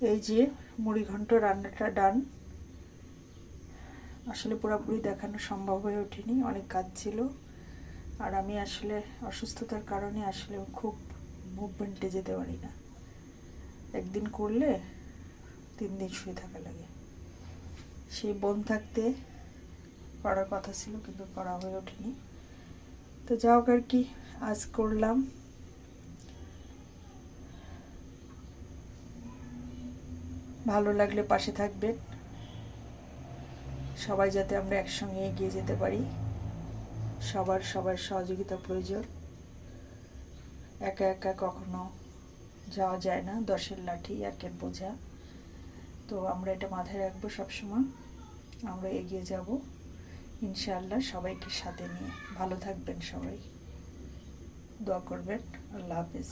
এই যে মুড়ি ঘন্ট রান্নাটা ডান। আসলে পুরোপুরি দেখানো সম্ভব হয়ে ওঠেনি, অনেক কাজ ছিল। আর আমি আসলে অসুস্থতার কারণে আসলে খুব মুভমেন্টে যেতে পারি না। একদিন করলে 3 দিন শুয়ে থাকা লাগে। সেই বোন থাকতে করার কথা ছিল, কিন্তু করা হয়ে ওঠেনি। তো যাও আর কি, আজ করলাম। ভালো লাগলে পাশে থাকবেন। সবাই যাতে আমরা একসঙ্গে এগিয়ে যেতে পারি। সবার সহযোগিতা প্রয়োজন। একা একা কখনো যাওয়া যায় না, 10-এর লাঠি 1-এর বোঝা। তো আমরা এটা মাথায় রাখবো সবসময়। আমরা এগিয়ে যাব ইনশাআল্লাহ, সবাইকে সাথে নিয়ে। ভালো থাকবেন সবাই, দোয়া করবেন। আল্লাহ হাফেজ।